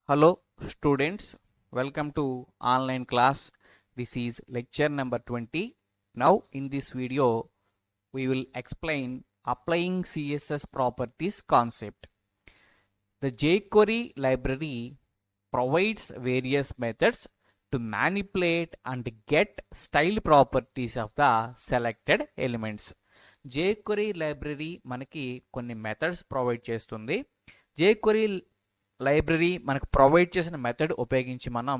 Hello students, welcome to online class. This is lecture number 20. Now in this video we will explain applying CSS properties concept. The jQuery library provides various methods to manipulate and get style properties of the selected elements. jQuery library మనకి కొన్ని methods provide చేస్తుంది. jQuery library మనకు provide చేసిన method ఉపయోగించి మనం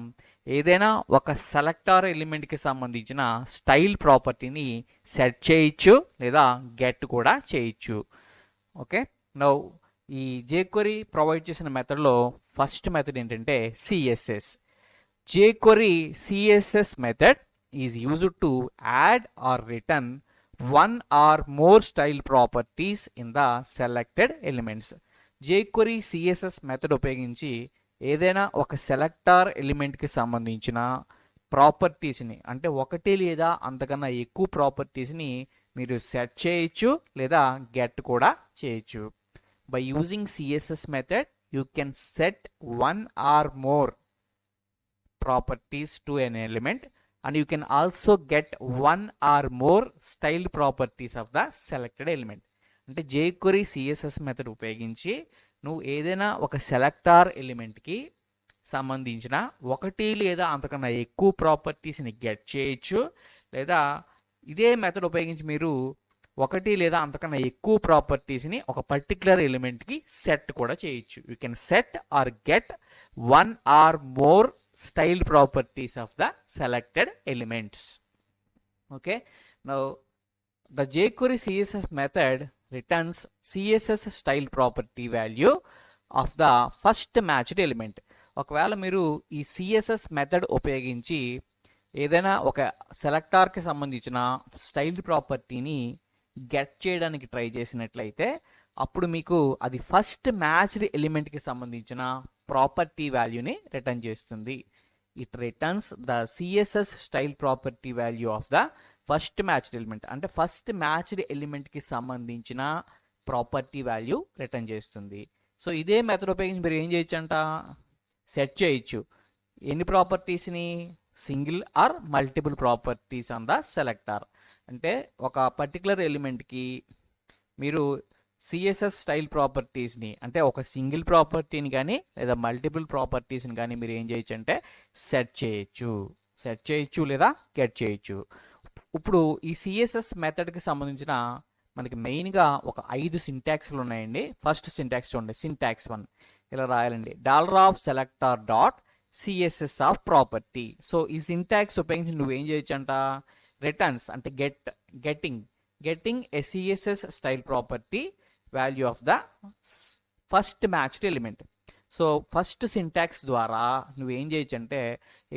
ఏదైనా ఒక selector ఎలిమెంట్కి సంబంధించిన స్టైల్ ప్రాపర్టీని సెట్ చేయొచ్చు లేదా గెట్ కూడా చేయొచ్చు. ఓకే, నౌ ఈ jQuery ప్రొవైడ్ చేసిన మెథడ్లో ఫస్ట్ మెథడ్ ఏంటంటే CSS. jQuery CSS method is used to add or return one or more style properties in the selected elements. jQuery CSS method ఉపయోగించి ఏదైనా ఒక సెలెక్టర్ ఎలిమెంట్కి సంబంధించిన ప్రాపర్టీస్ని అంటే ఒకటి లేదా అంతకన్నా ఎక్కువ ప్రాపర్టీస్ని మీరు సెట్ చేయొచ్చు లేదా గెట్ కూడా చేయొచ్చు. By using CSS method you can set one or more properties to an element and you can also get one or more style properties of the selected element. అంటే jQuery సిఎస్ఎస్ మెథడ్ ఉపయోగించి నువ్వు ఏదైనా ఒక selector ఎలిమెంట్కి సంబంధించిన ఒకటి లేదా అంతకన్నా ఎక్కువ ప్రాపర్టీస్ని గెట్ చేయొచ్చు లేదా ఇదే మెథడ్ ఉపయోగించి మీరు ఒకటి లేదా అంతకన్నా ఎక్కువ ప్రాపర్టీస్ని ఒక పర్టికులర్ ఎలిమెంట్కి సెట్ కూడా చేయొచ్చు. You can set or get one or more style properties of the selected elements. Okay, now the jQuery css method returns css style property value of the first matched element. ఒకవేళ మీరు ఈ CSS method ఉపయోగించి ఏదైనా ఒక సెలెక్టార్కి సంబంధించిన style ప్రాపర్టీని get చేయడానికి try చేసినట్లయితే అప్పుడు మీకు అది ఫస్ట్ మ్యాచ్డ్ ఎలిమెంట్కి సంబంధించిన ప్రాపర్టీ వాల్యూని రిటర్న్ చేస్తుంది. It returns the CSS style property value of the first matched element. అంటే ఫస్ట్ మ్యాచ్డ్ ఎలిమెంట్కి సంబంధించిన ప్రాపర్టీ వాల్యూ రిటర్న్ చేస్తుంది. సో ఇదే మెథడ్ ఉపయోగించి మీరు ఏం చేయొచ్చు అంట, సెట్ చేయొచ్చు. ఎన్ని ప్రాపర్టీస్ని? Single or multiple properties on the selector. అంటే ఒక పర్టికులర్ ఎలిమెంట్కి మీరు సిఎస్ఎస్ స్టైల్ ప్రాపర్టీస్ని అంటే ఒక సింగిల్ ప్రాపర్టీని కానీ లేదా మల్టిపుల్ ప్రాపర్టీస్ని కానీ మీరు ఏం చేయొచ్చు అంటే సెట్ చేయొచ్చు లేదా గెట్ చేయొచ్చు. ఇప్పుడు ఈ సిఎస్ఎస్ మెథడ్కి సంబంధించిన మనకి మెయిన్గా ఒక 5 సింటాక్స్లు ఉన్నాయండి. ఫస్ట్ సింటాక్స్ చూడండి, సింటాక్స్ 1 ఇలా రాయాలండి, $selector dot CSS of property. So ఈ సింటాక్స్ ఉపయోగించి నువ్వేం చేయొచ్చు అంట, రిటర్న్స్ అంటే getting a CSS style property value of the first matched element. So first syntax ద్వారా నువ్వేం చేయొచ్చు అంటే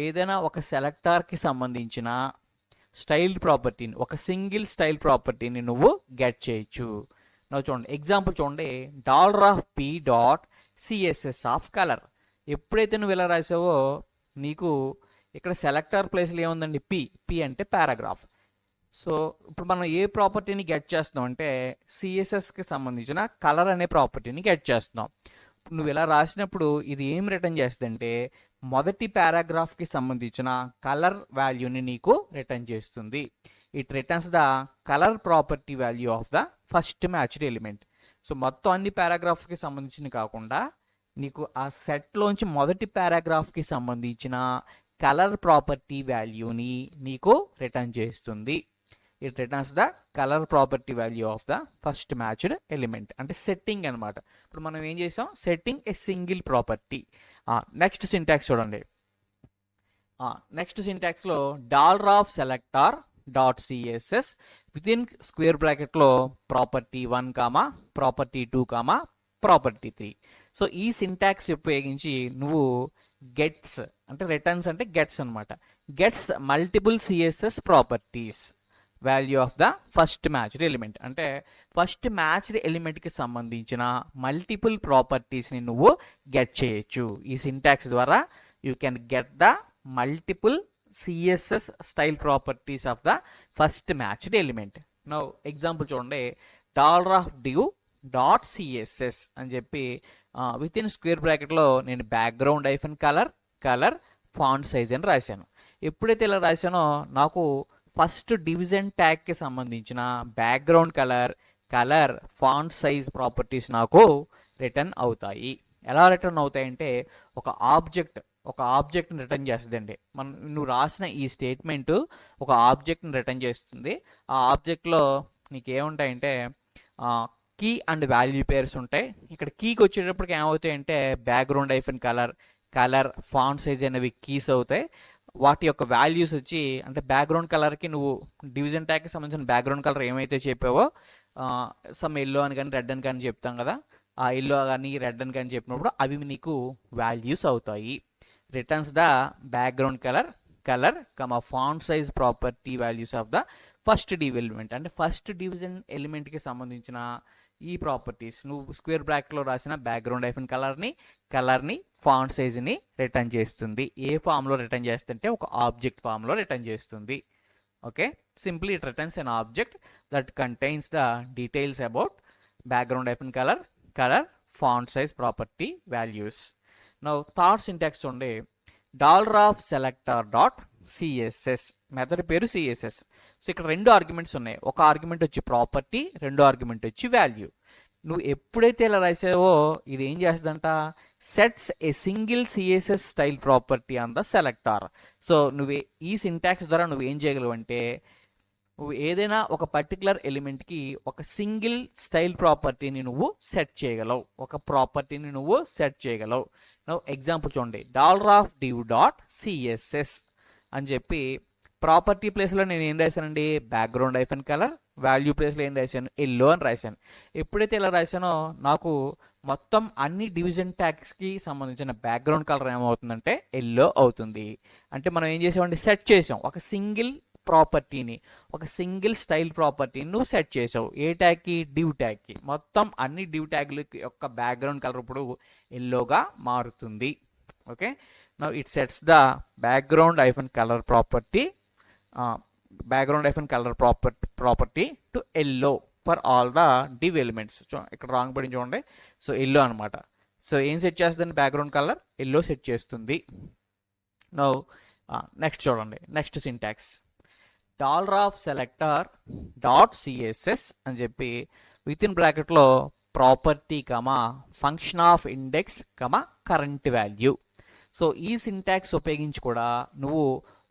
ఏదైనా ఒక సెలెక్టార్కి సంబంధించిన స్టైల్ ప్రాపర్టీని ఒక సింగిల్ స్టైల్ ప్రాపర్టీని నువ్వు గెట్ చేయొచ్చు. నువ్వు చూడండి, ఎగ్జాంపుల్ చూడండి, $p dot CSS of colour. ఎప్పుడైతే నువ్వు ఇలా రాసావో నీకు ఇక్కడ సెలెక్టర్ ప్లేస్లో ఏముందండి, పి అంటే పారాగ్రాఫ్. సో ఇప్పుడు మనం ఏ ప్రాపర్టీని గెట్ చేస్తున్నాం అంటే సిఎస్ఎస్కి సంబంధించిన కలర్ అనే ప్రాపర్టీని గెట్ చేస్తున్నాం. నువ్వు ఇలా రాసినప్పుడు ఇది ఏం రిటర్న్ చేస్తుందంటే మొదటి పారాగ్రాఫ్కి సంబంధించిన కలర్ వాల్యూని నీకు రిటర్న్ చేస్తుంది. It returns the colour property value of the first matched element. So మొత్తం అన్ని పారాగ్రాఫ్స్కి సంబంధించిన కాకుండా నీకు ఆ సెట్లోంచి మొదటి పారాగ్రాఫ్కి సంబంధించిన కలర్ ప్రాపర్టీ వాల్యూని నీకు రిటర్న్ చేస్తుంది. It returns the colour property value of the first matched element. అంటే సెట్టింగ్ అనమాట. ఇప్పుడు మనం ఏం చేసాం, setting a single property. Next syntax చూడండి, నెక్స్ట్ సింటాక్స్లో $selector dot CSS within square బ్రాకెట్లో ప్రాపర్టీ 1 ప్రాపర్టీ 2 ప్రాపర్టీ 3. సో ఈ సింటాక్స్ ఉపయోగించి నువ్వు గెట్స్ అంటే రిటర్న్స్ అంటే గెట్స్ అనమాట, gets multiple CSS properties value of the first matched element. అంటే ఫస్ట్ మ్యాచ్డ్ ఎలిమెంట్కి సంబంధించిన మల్టిపుల్ ప్రాపర్టీస్ని నువ్వు గెట్ చేయొచ్చు. ఈ సింటాక్స్ ద్వారా you can get the multiple CSS style properties of the first matched element. Now example చూడండి, $div dot CSS అని చెప్పి విత్ ఇన్ స్క్వేర్ బ్రాకెట్లో నేను background hyphen colour font size అని రాశాను. ఎప్పుడైతే ఇలా రాశానో నాకు ఫస్ట్ డివిజన్ ట్యాగ్కి సంబంధించిన background colour font size properties నాకు రిటర్న్ అవుతాయి. ఎలా రిటర్న్ అవుతాయంటే ఒక ఆబ్జెక్ట్ని రిటర్న్ చేస్తుందండి. నువ్వు రాసిన ఈ స్టేట్మెంట్ ఒక ఆబ్జెక్ట్ని రిటర్న్ చేస్తుంది. ఆ ఆబ్జెక్ట్లో నీకు ఏముంటాయంటే కీ అండ్ వాల్యూ పేర్స్ ఉంటాయి. ఇక్కడ కీకి వచ్చేటప్పటికి ఏమవుతాయంటే background hyphen colour font size అనేవి కీస్ అవుతాయి. వాటి యొక్క వాల్యూస్ వచ్చి అంటే బ్యాక్గ్రౌండ్ కలర్కి నువ్వు డివిజన్ ట్యాగ్కి సంబంధించిన బ్యాక్గ్రౌండ్ కలర్ ఏమైతే చెప్పావో సమ్ ఎల్లో అని కానీ రెడ్ అని కానీ చెప్తాం కదా, ఆ ఎల్లో కానీ రెడ్ అని కానీ చెప్పినప్పుడు అవి నీకు వాల్యూస్ అవుతాయి. Returns the background colour font size property values of the first div element. అంటే ఫస్ట్ డివిజన్ ఎలిమెంట్కి సంబంధించిన ఈ ప్రాపర్టీస్ నువ్వు స్క్వేర్ బ్రాకెట్లో రాసిన బ్యాక్గ్రౌండ్ ఐఫన్ కలర్ని ఫాంట్ సైజ్ని రిటర్న్ చేస్తుంది. ఏ ఫామ్లో రిటర్న్ చేస్తుంటే ఒక ఆబ్జెక్ట్ ఫామ్లో రిటర్న్ చేస్తుంది. Okay, simply it returns an object that contains the details about background hyphen colour font size property values. Now third syntax చూడండి, $selector.css మెథడ్ పేరు CSS. సో ఇక్కడ రెండు ఆర్గ్యుమెంట్స్ ఉన్నాయి. ఒక ఆర్గ్యుమెంట్ వచ్చి ప్రాపర్టీ, రెండో ఆర్గ్యుమెంట్ వచ్చి వాల్యూ. నువ్వు ఎప్పుడైతే ఇలా రాసావో ఇది ఏం చేస్తుందంట, sets a single CSS style property on the selector. So నువ్వు ఈ సింటాక్స్ ద్వారా నువ్వు ఏం చేయగలవు అంటే నువ్వు ఏదైనా ఒక పర్టికులర్ ఎలిమెంట్కి ఒక సింగిల్ స్టైల్ ప్రాపర్టీని నువ్వు సెట్ చేయగలవు. ఎగ్జాంపుల్ చూడండి, $div.css అని చెప్పి ప్రాపర్టీ ప్లేస్లో నేను ఏం రాశానండి, బ్యాక్గ్రౌండ్ ఐఫన్ కలర్, వాల్యూ ప్లేస్లో ఏం రాశాను, ఎల్లో అని రాశాను. ఎప్పుడైతే ఇలా రాశానో నాకు మొత్తం అన్ని డివిజన్ ట్యాగ్స్కి సంబంధించిన బ్యాక్గ్రౌండ్ కలర్ ఏమవుతుందంటే ఎల్లో అవుతుంది. అంటే మనం ఏం చేసామండి, సెట్ చేసాం ఒక సింగిల్ ప్రాపర్టీని, ఒక సింగిల్ స్టైల్ ప్రాపర్టీని నువ్వు సెట్ చేసావు. ఏ ట్యాగ్కి, డివ్ ట్యాగ్కి. మొత్తం అన్ని డివ్ ట్యాగ్ల యొక్క బ్యాక్గ్రౌండ్ కలర్ ఇప్పుడు ఎల్లోగా మారుతుంది. Okay, now it sets the background hyphen colour property to yellow for all the div elements. ఇక్కడ రాంగ్ పడింది చూడండి. సో ఎల్లో అనమాట. సో ఏం సెట్ చేస్తుందండి, బ్యాక్గ్రౌండ్ కలర్ ఎల్లో సెట్ చేస్తుంది. నౌ నెక్స్ట్ చూడండి, నెక్స్ట్ సింటాక్స్ $selector.css అని చెప్పి విత్ ఇన్ బ్రాకెట్లో property function of index current value. So ఈ సింటాక్స్ ఉపయోగించి కూడా నువ్వు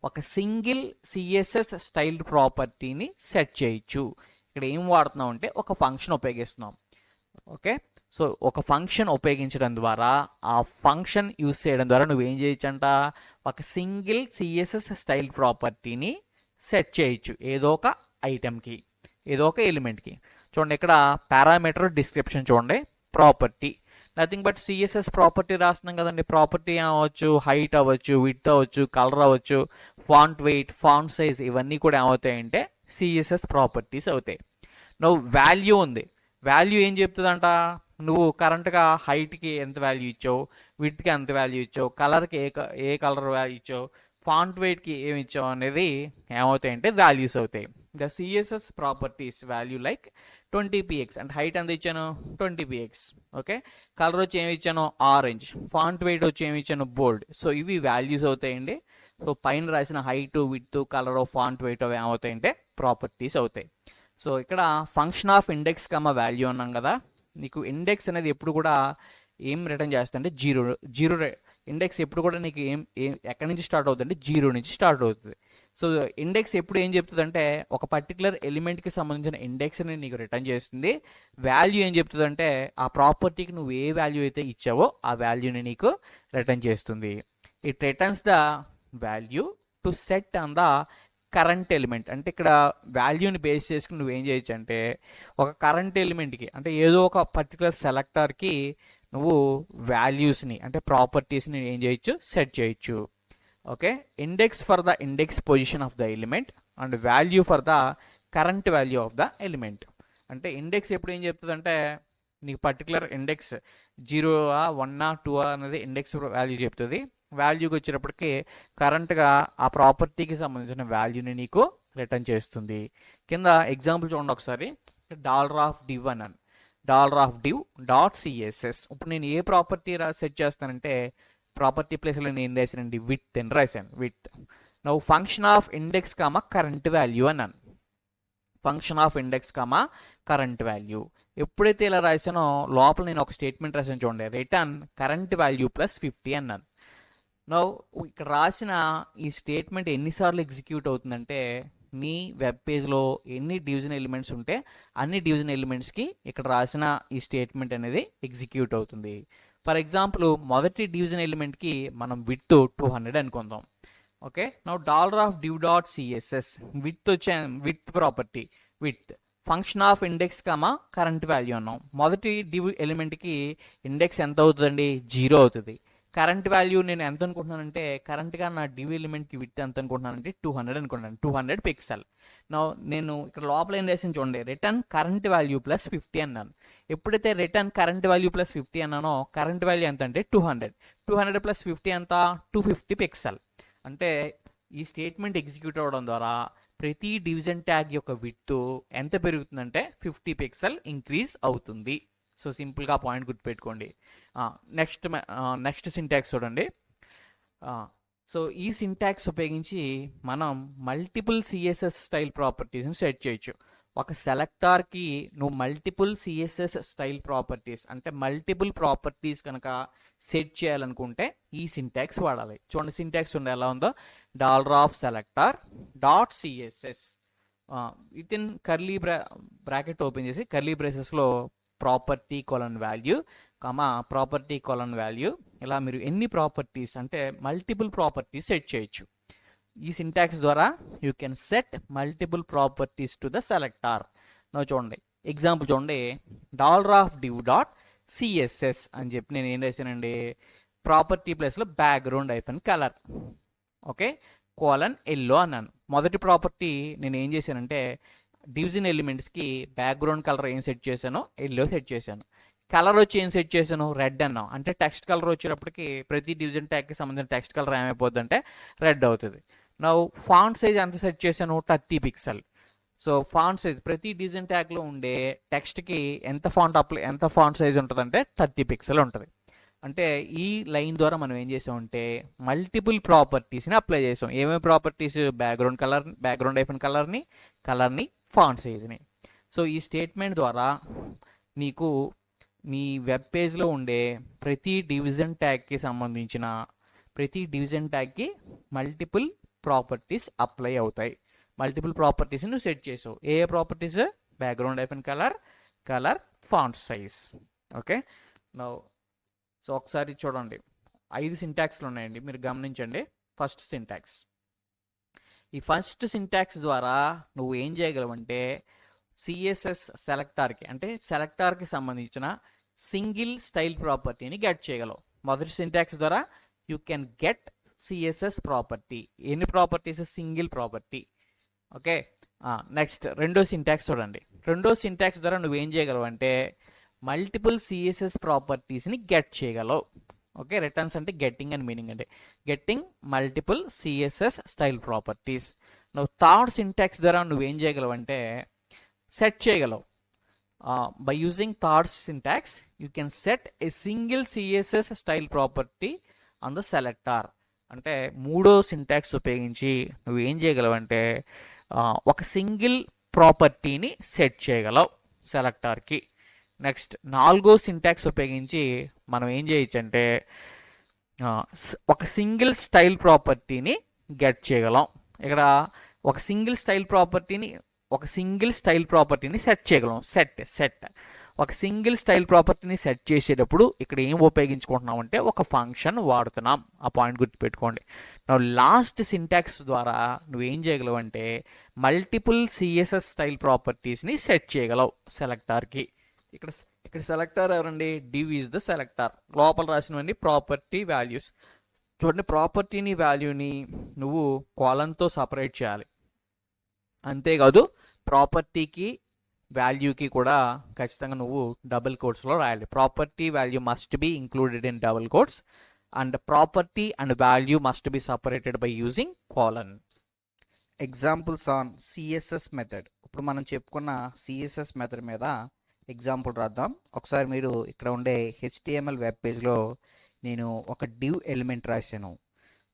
ఒక సింగిల్ CSS స్టైల్ ప్రాపర్టీని సెట్ చేయొచ్చు. ఇక్కడ ఏం వాడుతున్నావు అంటే ఒక ఫంక్షన్ ఉపయోగిస్తున్నాం. ఓకే, సో ఒక ఫంక్షన్ ఉపయోగించడం ద్వారా, ఆ ఫంక్షన్ యూజ్ చేయడం ద్వారా నువ్వేం చేయొచ్చు అంట, ఒక సింగిల్ CSS స్టైల్ ప్రాపర్టీని సెట్ చేయొచ్చు ఏదో ఒక ఐటెంకి, ఏదో ఒక ఎలిమెంట్కి. చూడండి ఇక్కడ పారామీటర్ డిస్క్రిప్షన్ చూడండి, property nothing but CSS property రాస్తున్నాం కదండి. ప్రాపర్టీ అవ్వచ్చు, హైట్ అవ్వచ్చు, విడ్త్ అవ్వచ్చు, కలర్ అవ్వచ్చు, ఫాంట్ వెయిట్, ఫాంట్ సైజ్, ఇవన్నీ కూడా ఏమవుతాయంటే CSS ప్రాపర్టీస్ అవుతాయి. నువ్వు వాల్యూ ఉంది, వాల్యూ ఏం చెప్తుందంట, నువ్వు కరెంట్గా హైట్కి ఎంత వాల్యూ ఇచ్చావు, విడ్త్కి ఎంత వాల్యూ ఇచ్చావు, కలర్కి ఏ కలర్ వాల్యూ ఇచ్చావు, ఫాంట్ వెయిట్కి ఏమి ఇచ్చావు అనేది ఏమవుతాయంటే వాల్యూస్ అవుతాయి. The CSS properties value like 20px and height ఎంత ఇచ్చాను 20px. ఓకే, కలర్ వచ్చి ఏమి ఇచ్చాను ఆరెంజ్, ఫాంట్ వెయిట్ వచ్చి ఏమి ఇచ్చాను బోల్డ్. సో ఇవి వాల్యూస్ అవుతాయండి. సో పైన రాసిన height, width, colour, font wait అవి ఏమవుతాయంటే ప్రాపర్టీస్ అవుతాయి. సో ఇక్కడ ఫంక్షన్ ఆఫ్ ఇండెక్స్ వాల్యూ అన్నాం కదా. నీకు ఇండెక్స్ అనేది ఎప్పుడు కూడా ఏం రిటర్న్ చేస్తా అంటే జీరో ఇండెక్స్ ఎప్పుడు కూడా నీకు ఎక్కడి నుంచి స్టార్ట్ అవుతుంది, జీరో నుంచి స్టార్ట్ అవుతుంది. సో ఇండెక్స్ ఎప్పుడు ఏం చెప్తుంది అంటే ఒక పర్టికులర్ ఎలిమెంట్కి సంబంధించిన ఇండెక్స్ని నీకు రిటర్న్ చేస్తుంది. వాల్యూ ఏం చెప్తుంది అంటే ఆ ప్రాపర్టీకి నువ్వు ఏ వాల్యూ అయితే ఇచ్చావో ఆ వాల్యూని నీకు రిటర్న్ చేస్తుంది. It returns the value to set on the current element. అంటే ఇక్కడ వాల్యూని బేస్ చేసుకుని నువ్వేం చేయొచ్చు అంటే ఒక కరెంట్ ఎలిమెంట్కి అంటే ఏదో ఒక పర్టికులర్ సెలెక్టర్కి నువ్వు వాల్యూస్ని అంటే ప్రాపర్టీస్ని ఏం చేయొచ్చు, సెట్ చేయొచ్చు. Okay, index for the index position of the element and value for the current value of the element. అంటే ఇండెక్స్ ఎప్పుడు ఏం చెప్తుంది అంటే నీకు పర్టికులర్ ఇండెక్స్ 0, 1, 2 అనేది ఇండెక్స్ వాల్యూ చెప్తుంది. వాల్యూకి వచ్చేటప్పటికి కరెంట్గా ఆ ప్రాపర్టీకి సంబంధించిన వాల్యూని నీకు రిటర్న్ చేస్తుంది. కింద ఎగ్జాంపుల్ చూడండి ఒకసారి, $div అని $div డాట్ సిఎస్ఎస్. ఇప్పుడు నేను ఏ ప్రాపర్టీ సెట్ చేస్తానంటే ప్రాపర్టీ ప్లేస్లో నేను ఏం రాశానండి, విత్ అని రాశాను. With now function of index comma current value అన్నాను. Function of index comma current value. ఎప్పుడైతే ఇలా రాశానో లోపల నేను ఒక స్టేట్మెంట్ రాశాను చూడండి, రిటర్న్ కరెంట్ వాల్యూ ప్లస్ 50 అన్నాను. నౌ ఇక్కడ రాసిన ఈ స్టేట్మెంట్ ఎన్నిసార్లు ఎగ్జిక్యూట్ అవుతుందంటే మీ వెబ్ పేజ్లో ఎన్ని డివిజన్ ఎలిమెంట్స్ ఉంటే అన్ని డివిజన్ ఎలిమెంట్స్కి ఇక్కడ రాసిన ఈ స్టేట్మెంట్ అనేది ఎగ్జిక్యూట్ అవుతుంది. ఫర్ ఎగ్జాంపుల్ మొదటి డివిజన్ ఎలిమెంట్కి మనం విత్ 200 అనుకుందాం. Okay, now $div dot CSS with with property with function of index comma current value అన్నాం. మొదటి డివ్ ఎలిమెంట్కి ఇండెక్స్ ఎంత అవుతుందండి, 0 అవుతుంది. కరెంట్ వాల్యూ నేను ఎంత అనుకుంటున్నానంటే కరెంట్గా నా డివ్ ఎలిమెంట్కి విత్ ఎంత అనుకుంటున్నానంటే 200 అనుకుంటున్నాను, 200 పిక్సెల్. నేను ఇక్కడ లోపల ఏం చేసాను చూడండి, రిటర్న్ కరెంట్ వాల్యూ ప్లస్ 50 అన్నాను. ఎప్పుడైతే రిటర్న్ కరెంట్ వాల్యూ ప్లస్ 50 అన్నానో కరెంట్ వాల్యూ ఎంత అంటే 200 ప్లస్ 50 ఎంత 250 పిక్సెల్. అంటే ఈ స్టేట్మెంట్ ఎగ్జిక్యూట్ అవ్వడం ద్వారా ప్రతి డివిజన్ ట్యాగ్ యొక్క విడ్త్ ఎంత పెరుగుతుందంటే 50 పిక్సెల్ ఇంక్రీజ్ అవుతుంది. సో సింపుల్గా పాయింట్ గుర్తుపెట్టుకోండి. నెక్స్ట్ సింటాక్స్ చూడండి. సో ఈ సింటాక్స్ ఉపయోగించి మనం మల్టిపుల్ సిఎస్ఎస్ స్టైల్ ప్రాపర్టీస్ని సెట్ చేయొచ్చు. ఒక సెలెక్టార్కి నువ్వు మల్టిపుల్ సిఎస్ఎస్ స్టైల్ ప్రాపర్టీస్ అంటే మల్టిపుల్ ప్రాపర్టీస్ కనుక సెట్ చేయాలనుకుంటే ఈ సింటాక్స్ వాడాలి. చూడండి సింటాక్స్ ఉండే ఎలా ఉందో, $selector dot CSS within curly bracket open చేసి కర్లీ బ్రేసెస్లో property colon value comma property colon value. ఇలా మీరు ఎన్ని ప్రాపర్టీస్ అంటే మల్టిపుల్ ప్రాపర్టీస్ సెట్ చేయొచ్చు. ఈ సింటాక్స్ ద్వారా you can set multiple properties to the selector. చూడండి ఎగ్జాంపుల్ చూడండి, $div డాట్ సిఎస్ఎస్ అని చెప్పి నేను ఏం రాశానండి, ప్రాపర్టీ ప్లేస్లో background colour okay colon yellow అన్నాను. మొదటి ప్రాపర్టీ నేను ఏం చేశానంటే డివిజన్ ఎలిమెంట్స్కి బ్యాక్గ్రౌండ్ కలర్ ఏం సెట్ చేశానో ఎల్లో సెట్ చేశాను. కలర్ వచ్చి ఏం సెట్ చేశాను, రెడ్ అన్నాం. అంటే టెక్స్ట్ కలర్ వచ్చేటప్పటికి ప్రతి డివిజన్ ట్యాగ్కి సంబంధించిన టెక్స్ట్ కలర్ ఏమైపోద్ది అంటే రెడ్ అవుతుంది. నా ఫాంట్ సైజ్ ఎంత సెట్ చేశాను, 30 పిక్సెల్. సో ఫాంట్ సైజ్ ప్రతి డివిజన్ ట్యాగ్లో ఉండే టెక్స్ట్కి ఎంత ఫాంట్ సైజ్ ఉంటుందంటే 30 పిక్సెల్ ఉంటుంది. అంటే ఈ లైన్ ద్వారా మనం ఏం చేసామంటే మల్టిపుల్ ప్రాపర్టీస్ని అప్లై చేసాం. ఏమేమి ప్రాపర్టీస్, బ్యాక్గ్రౌండ్ కలర్ని ఫాంట్ సైజ్ని. సో ఈ స్టేట్మెంట్ ద్వారా నీకు మీ వెబ్ పేజ్లో ఉండే ప్రతి డివిజన్ ట్యాగ్కి సంబంధించిన ప్రతి డివిజన్ ట్యాగ్కి మల్టిపుల్ ప్రాపర్టీస్ అప్లై అవుతాయి. మల్టిపుల్ ప్రాపర్టీస్ నువ్వు సెట్ చేసావు. ఏ properties, background colour font size. Okay, so ఒకసారి చూడండి 5 సింటాక్స్లు ఉన్నాయండి, మీరు గమనించండి. ఫస్ట్ సింటాక్స్, ఈ ఫస్ట్ సింటాక్స్ ద్వారా నువ్వు ఏం చేయగలవంటే సిఎస్ఎస్ సెలెక్టార్కి అంటే సెలెక్టార్కి సంబంధించిన సింగిల్ స్టైల్ ప్రాపర్టీని గెట్ చేయగలవు. మొదటి సింటాక్స్ ద్వారా you can get CSS property. ఎన్ని properties, single property. Okay, next రెండో సింటాక్స్ చూడండి. రెండో సింటాక్స్ ద్వారా నువ్వేం చేయగలవు అంటే మల్టిపుల్ సిఎస్ఎస్ ప్రాపర్టీస్ని గెట్ చేయగలవు. ఓకే, రిటర్న్స్ అంటే గెట్టింగ్ అని మీనింగ్, అంటే getting multiple CSS style properties. నువ్వు థర్డ్ సింటాక్స్ ద్వారా నువ్వేం చేయగలవు అంటే సెట్ చేయగలవు. By using third syntax you can set a single CSS style property on the selector. అంటే మూడో సింటాక్స్ ఉపయోగించి నువ్వు ఏం చేయగలవు అంటే ఒక సింగిల్ ప్రాపర్టీని సెట్ చేయగలవు సెలెక్టార్కి. నెక్స్ట్ నాలుగో సింటాక్స్ ఉపయోగించి మనం ఏం చేయొచ్చు అంటే ఒక సింగిల్ స్టైల్ ప్రాపర్టీని గెట్ చేయగలం. ఇక్కడ ఒక సింగిల్ స్టైల్ ప్రాపర్టీని సెట్ చేయగలం. ఒక సింగిల్ స్టైల్ ప్రాపర్టీని సెట్ చేసేటప్పుడు ఇక్కడ ఏం ఉపయోగించుకుంటున్నాం అంటే ఒక ఫంక్షన్ వాడుతున్నాం. ఆ పాయింట్ గుర్తుపెట్టుకోండి. లాస్ట్ సింటాక్స్ ద్వారా నువ్వేం చేయగలవు అంటే మల్టిపుల్ సిఎస్ఎస్ స్టైల్ ప్రాపర్టీస్ని సెట్ చేయగలవు సెలెక్టార్కి. ఇక్కడ సెలెక్టర్ ఎవరండి, div ఈజ్ ద సెలెక్టర్. లోపల రాసినవన్నీ ప్రాపర్టీ వాల్యూస్. చూడండి, ప్రాపర్టీని వాల్యూని నువ్వు కాలన్తో సపరేట్ చేయాలి. అంతేకాదు ప్రాపర్టీకి వాల్యూకి కూడా ఖచ్చితంగా నువ్వు డబుల్ కోట్స్లో రాయాలి. Property value must be included in double quotes and property and value must be separated by using colon. Examples on CSS method. ఇప్పుడు మనం చెప్పుకున్న సిఎస్ఎస్ మెథడ్ మీద ఎగ్జాంపుల్ రాద్దాం. ఒకసారి మీరు ఇక్కడ ఉండే HTML వెబ్ పేజ్లో నేను ఒక div ఎలిమెంట్ రాశాను.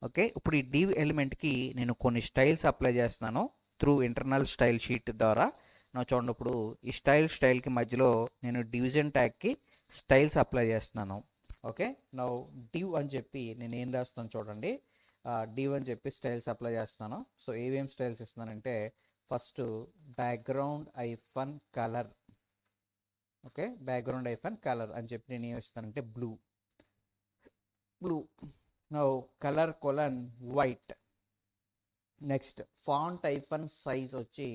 ఓకే, ఇప్పుడు ఈ div ఎలిమెంట్కి నేను కొన్ని స్టైల్స్ అప్లై చేస్తున్నాను త్రూ ఇంటర్నల్ స్టైల్ షీట్ ద్వారా. నా చూడండి, ఇప్పుడు ఈ స్టైల్కి మధ్యలో నేను డివిజన్ ట్యాగ్కి స్టైల్స్ అప్లై చేస్తున్నాను. ఓకే, నా div అని చెప్పి నేను ఏం రాస్తాను చూడండి. div అని చెప్పి స్టైల్స్ అప్లై చేస్తున్నాను. సో ఏమేం స్టైల్స్ ఇస్తున్నానంటే, first background hyphen colour. Okay, background hyphen colour అని చెప్పి నేను ఏమి ఇస్తానంటే blue. Now colour colon white. Next font hyphen size వచ్చి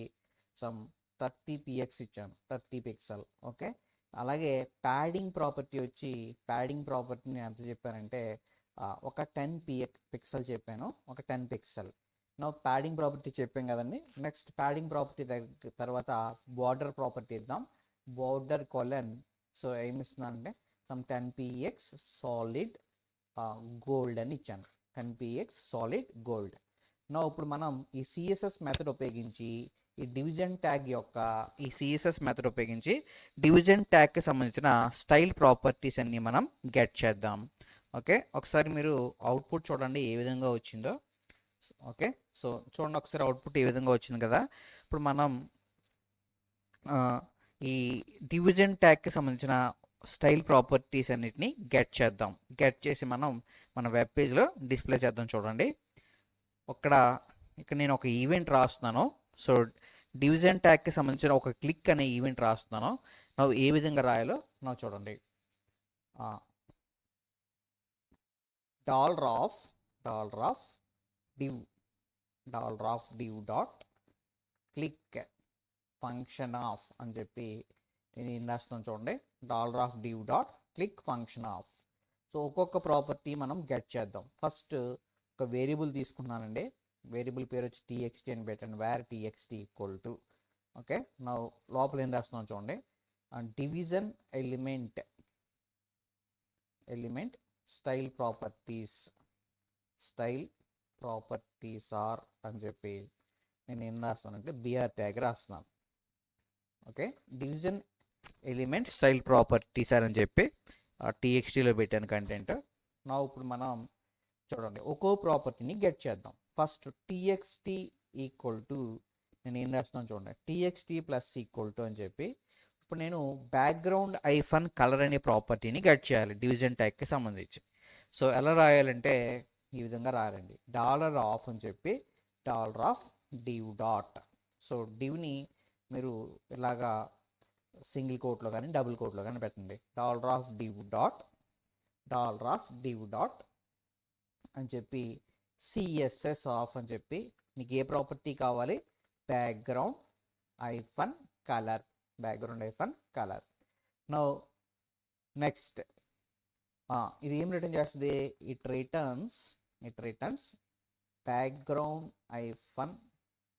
సమ్ 30px ఇచ్చాను, 30 పిక్సెల్. ఓకే, అలాగే ప్యాడింగ్ ప్రాపర్టీ వచ్చి ప్యాడింగ్ ప్రాపర్టీని ఎంత చెప్పానంటే ఒక 10 పిక్సెల్ చెప్పాను, ఒక 10 పిక్సెల్. నా ప్యాడింగ్ ప్రాపర్టీ చెప్పాం కదండి. నెక్స్ట్ ప్యాడింగ్ ప్రాపర్టీ తర్వాత బార్డర్ ప్రాపర్టీ ఇద్దాం. బార్డర్ కొలన్, సో ఏమి ఇస్తున్నాను అంటే సమ్ 10px సాలిడ్ గోల్డ్ అని ఇచ్చాను, 10px సాలిడ్ గోల్డ్. నా ఇప్పుడు మనం ఈ సిఎస్ఎస్ మెథడ్ ఉపయోగించి ఈ డివిజన్ మెథడ్ ఉపయోగించి డివిజన్ ట్యాగ్కి సంబంధించిన స్టైల్ ప్రాపర్టీస్ అన్ని మనం గెట్ చేద్దాం. ఓకే, ఒకసారి మీరు అవుట్పుట్ చూడండి ఏ విధంగా వచ్చిందో. ఓకే, సో చూడండి ఒకసారి అవుట్పుట్ ఏ విధంగా వచ్చింది కదా. ఇప్పుడు మనం ఈ డివిజన్ ట్యాగ్కి సంబంధించిన స్టైల్ ప్రాపర్టీస్ అన్నిటిని గెట్ చేద్దాం. గెట్ చేసి మనం మన వెబ్ పేజ్లో డిస్ప్లే చేద్దాం. చూడండి, ఇక్కడ నేను ఒక ఈవెంట్ రాస్తున్నాను. సో డివిజన్ ట్యాగ్కి సంబంధించిన ఒక క్లిక్ అనే ఈవెంట్ రాస్తున్నాను. నాకు ఏ విధంగా రాయాలో నాకు చూడండి. Dollar of div dot click function of అని చెప్పి నేను ఏం రాస్తాను చూడండి. $div dot click function of. So ఒక్కొక్క ప్రాపర్టీ మనం గెట్ చేద్దాం. ఫస్ట్ ఒక వేరియబుల్ తీసుకున్నానండి. వేరియబుల్ పేరు వచ్చి txt అని పెట్టండి. Var txt equal to. Okay, నా లోపల ఏం రాస్తున్నాం చూడండి. Division element style properties are అని చెప్పి నేను ఏం రాస్తానంటే br ట్యాగ్ రాస్తున్నాను. Okay, division element style properties అని చెప్పి txtలో పెట్టాను కంటెంట్. నా ఇప్పుడు మనం చూడండి ఒక్కో ప్రాపర్టీని గెట్ చేద్దాం. ఫస్ట్ txt ఈక్వల్ టు నేను ఏం రాస్తున్నాను చూడండి. txt ప్లస్ ఈక్వల్ టు అని చెప్పి ఇప్పుడు నేను బ్యాక్గ్రౌండ్ ఐఫన్ కలర్ అనే ప్రాపర్టీని గెట్ చేయాలి డివిజన్ ట్యాగ్కి సంబంధించి. సో ఎలా రాయాలంటే ఈ విధంగా రాయాలండి. డాలర్ ఆఫ్ అని చెప్పి $div డాట్. సో డివ్ని మీరు ఇలాగా సింగిల్ కోట్లో కానీ డబుల్ కోట్లో కానీ పెట్టండి. $div డాట్ అని చెప్పి సిఎస్ఎస్ ఆఫ్ అని చెప్పి నీకు ఏ ప్రాపర్టీ కావాలి, background hyphen colour. Now next ఇది ఏం రిటర్న్ చేస్తుంది, it returns background hyphen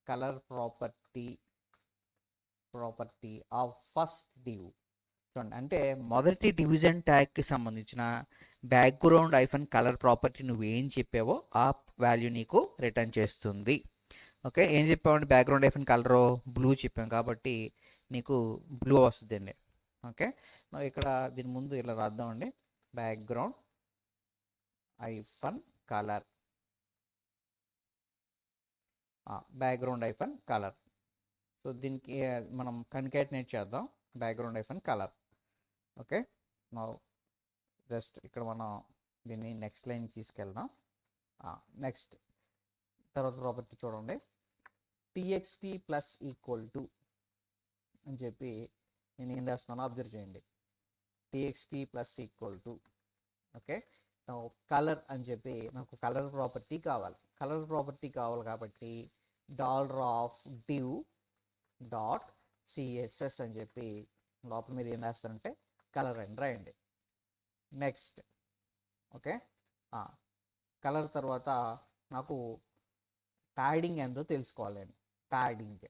colour property of first div. చూడండి, అంటే మొదటి డివిజన్ ట్యాగ్కి సంబంధించిన బ్యాక్గ్రౌండ్ ఐఫన్ కలర్ ప్రాపర్టీ నువ్వు ఏం చెప్పావో ఆ వాల్యూ నీకు రిటర్న్ చేస్తుంది. ఓకే, ఏం చెప్పామంటే బ్యాక్గ్రౌండ్ ఐఫన్ కలర్ బ్లూ చెప్పాం కాబట్టి నీకు బ్లూ వస్తుందండి. ఓకే, ఇక్కడ దీని ముందు ఇలా రాద్దామండి. Background hyphen colour. సో దీనికి మనం కన్కాటినేట్ చేద్దాం background hyphen colour. Okay, just ఇక్కడ మనం దీన్ని నెక్స్ట్ లైన్ తీసుకెళ్దాం. నెక్స్ట్ తర్వాత ప్రాపర్టీ చూడండి. txt ప్లస్ ఈక్వల్ టు అని చెప్పి నేను ఏం రాస్తున్నానో అబ్జర్వ్ చేయండి. txt plus equal to. Okay, colour అని చెప్పి నాకు కలర్ ప్రాపర్టీ కావాలి. కాబట్టి $div డాట్ సిఎస్ఎస్ అని చెప్పి లోపల మీరు ఏం రాస్తారంటే కలర్ అని రాయండి. నెక్స్ట్ ఓకే, కలర్ తర్వాత నాకు ప్యాడింగ్ ఎంతో తెలుసుకోవాలి. ప్యాడింగ్